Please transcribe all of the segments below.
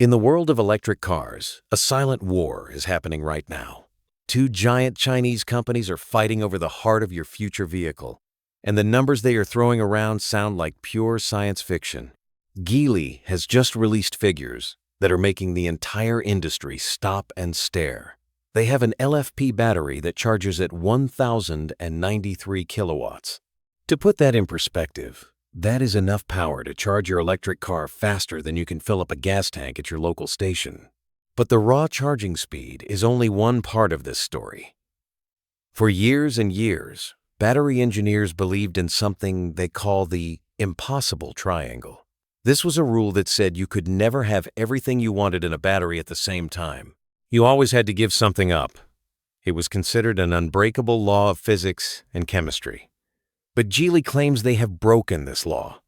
In the world of electric cars, a silent war is happening right now. Two giant Chinese companies are fighting over the heart of your future vehicle, and the numbers they are throwing around sound like pure science fiction. Geely has just released figures that are making the entire industry stop and stare. They have an LFP battery that charges at 1,093 kilowatts. To put that in perspective, that is enough power to charge your electric car faster than you can fill up a gas tank at your local station. But the raw charging speed is only one part of this story. For years and years, battery engineers believed in something they call the impossible triangle. This was a rule that said you could never have everything you wanted in a battery at the same time. You always had to give something up. It was considered an unbreakable law of physics and chemistry. But Geely claims they have broken this law.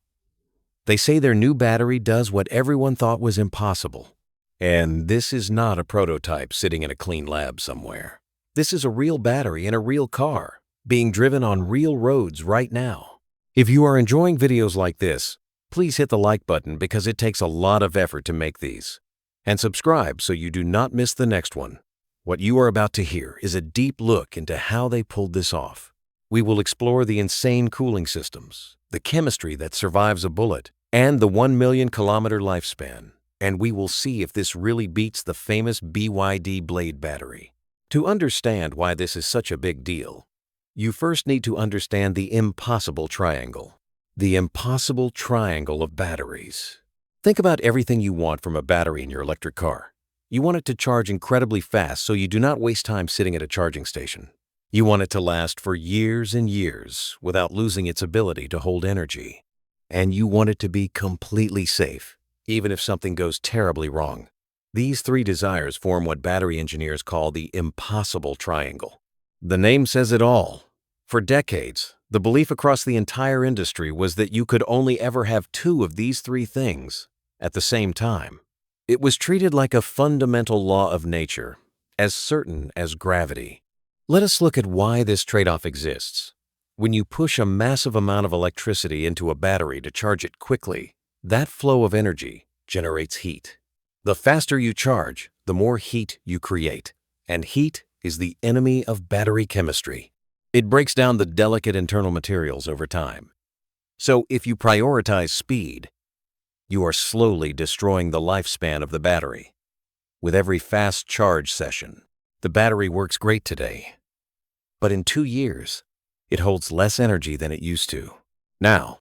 They say their new battery does what everyone thought was impossible. And this is not a prototype sitting in a clean lab somewhere. This is a real battery in a real car, being driven on real roads right now. If you are enjoying videos like this, please hit the like button because it takes a lot of effort to make these. And subscribe so you do not miss the next one. What you are about to hear is a deep look into how they pulled this off. We will explore the insane cooling systems, the chemistry that survives a bullet, and the 1 million kilometer lifespan. And we will see if this really beats the famous BYD Blade battery. To understand why this is such a big deal, you first need to understand the impossible triangle. The impossible triangle of batteries. Think about everything you want from a battery in your electric car. You want it to charge incredibly fast so you do not waste time sitting at a charging station. You want it to last for years and years without losing its ability to hold energy. And you want it to be completely safe, even if something goes terribly wrong. These three desires form what battery engineers call the impossible triangle. The name says it all. For decades, the belief across the entire industry was that you could only ever have two of these three things at the same time. It was treated like a fundamental law of nature, as certain as gravity. Let us look at why this trade-off exists. When you push a massive amount of electricity into a battery to charge it quickly, that flow of energy generates heat. The faster you charge, the more heat you create. And heat is the enemy of battery chemistry. It breaks down the delicate internal materials over time. So if you prioritize speed, you are slowly destroying the lifespan of the battery. With every fast charge session, the battery works great today. But in 2 years, it holds less energy than it used to. Now,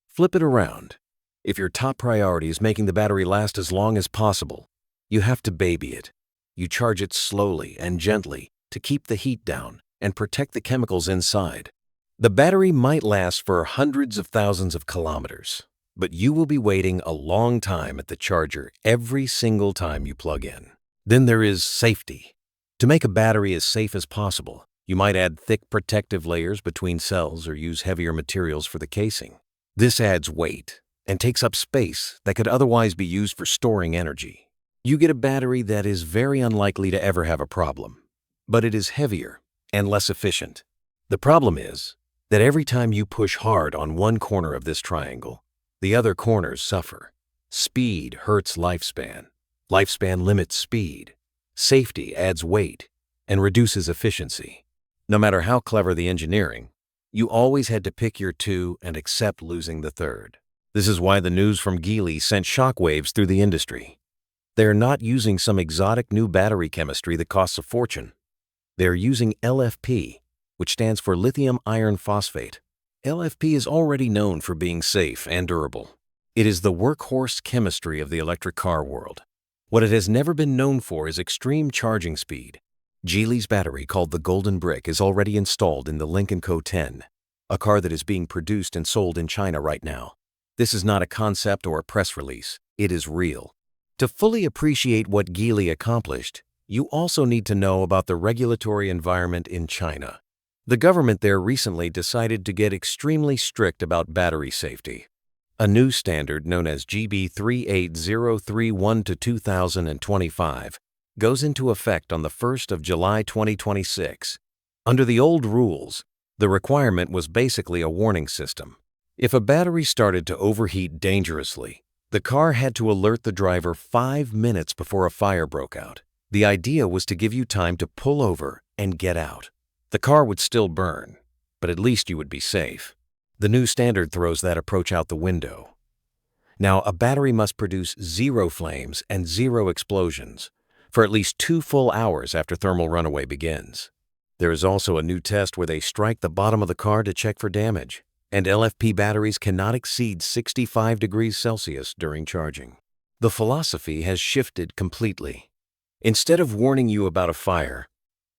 flip it around. If your top priority is making the battery last as long as possible, you have to baby it. You charge it slowly and gently to keep the heat down and protect the chemicals inside. The battery might last for hundreds of thousands of kilometers, but you will be waiting a long time at the charger every single time you plug in. Then there is safety. To make a battery as safe as possible, you might add thick protective layers between cells or use heavier materials for the casing. This adds weight and takes up space that could otherwise be used for storing energy. You get a battery that is very unlikely to ever have a problem, but it is heavier and less efficient. The problem is that every time you push hard on one corner of this triangle, the other corners suffer. Speed hurts lifespan. Lifespan limits speed. Safety adds weight and reduces efficiency. No matter how clever the engineering, you always had to pick your two and accept losing the third. This is why the news from Geely sent shockwaves through the industry. They are not using some exotic new battery chemistry that costs a fortune. They are using LFP, which stands for lithium iron phosphate. LFP is already known for being safe and durable. It is the workhorse chemistry of the electric car world. What it has never been known for is extreme charging speed. Geely's battery, called the Golden Brick, is already installed in the Linken Co 10, a car that is being produced and sold in China right now. This is not a concept or a press release. It is real. To fully appreciate what Geely accomplished, you also need to know about the regulatory environment in China. The government there recently decided to get extremely strict about battery safety. A new standard known as GB 38031-2025 goes into effect on the 1st of July 2026. Under the old rules, the requirement was basically a warning system. If a battery started to overheat dangerously, The car had to alert the driver 5 minutes before a fire broke out. The idea was to give you time to pull over and get out. The car would still burn, but at least you would be safe. The new standard throws that approach out the window. Now, a battery must produce 0 flames and 0 explosions for at least 2 full hours after thermal runaway begins. There is also a new test where they strike the bottom of the car to check for damage, and LFP batteries cannot exceed 65 degrees Celsius during charging. The philosophy has shifted completely. Instead of warning you about a fire,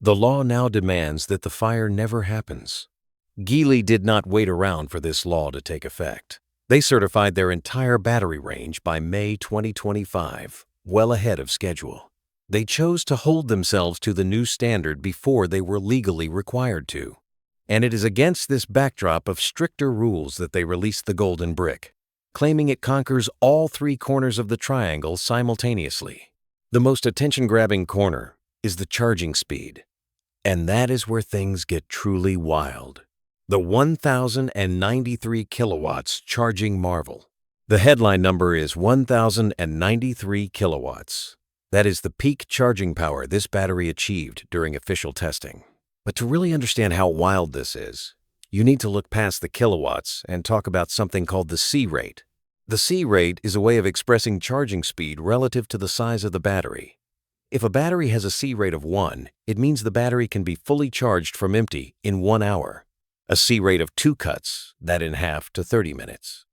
the law now demands that the fire never happens. Geely did not wait around for this law to take effect. They certified their entire battery range by May 2025, well ahead of schedule. They chose to hold themselves to the new standard before they were legally required to. And it is against this backdrop of stricter rules that they released the Golden Brick, claiming it conquers all 3 corners of the triangle simultaneously. The most attention-grabbing corner is the charging speed. And that is where things get truly wild. The 1,093 kilowatts charging marvel. The headline number is 1,093 kilowatts. That is the peak charging power this battery achieved during official testing. But to really understand how wild this is, you need to look past the kilowatts and talk about something called the C rate. The C rate is a way of expressing charging speed relative to the size of the battery. If a battery has a C rate of 1, it means the battery can be fully charged from empty in 1 hour. A C rate of 2 cuts that in half to 30 minutes.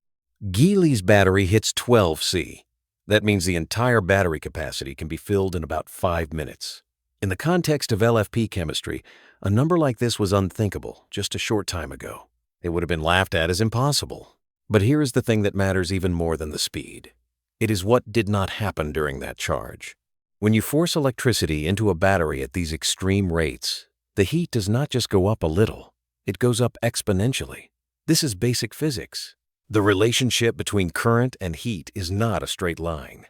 Geely's battery hits 12 C. That means the entire battery capacity can be filled in about 5 minutes. In the context of LFP chemistry, a number like this was unthinkable just a short time ago. It would have been laughed at as impossible. But here is the thing that matters even more than the speed. It is what did not happen during that charge. When you force electricity into a battery at these extreme rates, the heat does not just go up a little. It goes up exponentially. This is basic physics. The relationship between current and heat is not a straight line.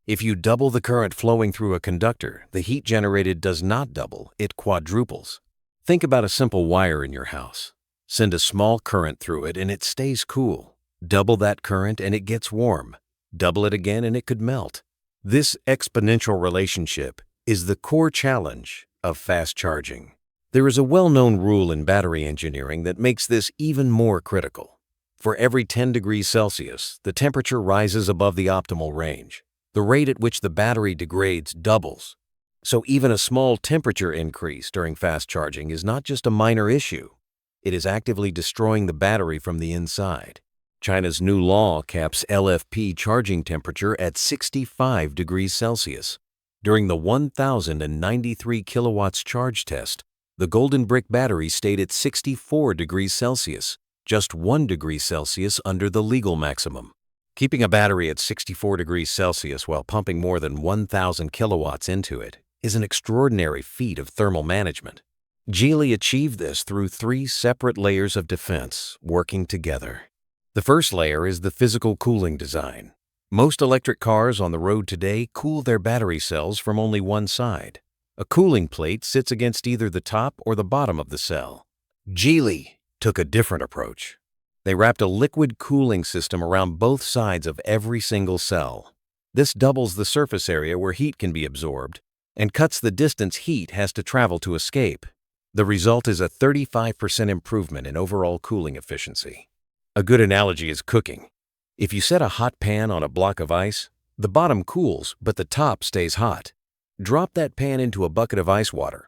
If you double the current flowing through a conductor, the heat generated does not double, it quadruples. Think about a simple wire in your house. Send a small current through it and it stays cool. Double that current and it gets warm. Double it again and it could melt. This exponential relationship is the core challenge of fast charging. There is a well-known rule in battery engineering that makes this even more critical. For every 10 degrees Celsius, the temperature rises above the optimal range. The rate at which the battery degrades doubles. So even a small temperature increase during fast charging is not just a minor issue. It is actively destroying the battery from the inside. China's new law caps LFP charging temperature at 65 degrees Celsius. During the 1,093 kilowatts charge test, the Golden Brick battery stayed at 64 degrees Celsius, just 1 degree Celsius under the legal maximum. Keeping a battery at 64 degrees Celsius while pumping more than 1,000 kilowatts into it is an extraordinary feat of thermal management. Geely achieved this through 3 separate layers of defense working together. The first layer is the physical cooling design. Most electric cars on the road today cool their battery cells from only one side. A cooling plate sits against either the top or the bottom of the cell. Geely took a different approach. They wrapped a liquid cooling system around both sides of every single cell. This doubles the surface area where heat can be absorbed and cuts the distance heat has to travel to escape. The result is a 35% improvement in overall cooling efficiency. A good analogy is cooking. If you set a hot pan on a block of ice, the bottom cools, but the top stays hot. Drop that pan into a bucket of ice water.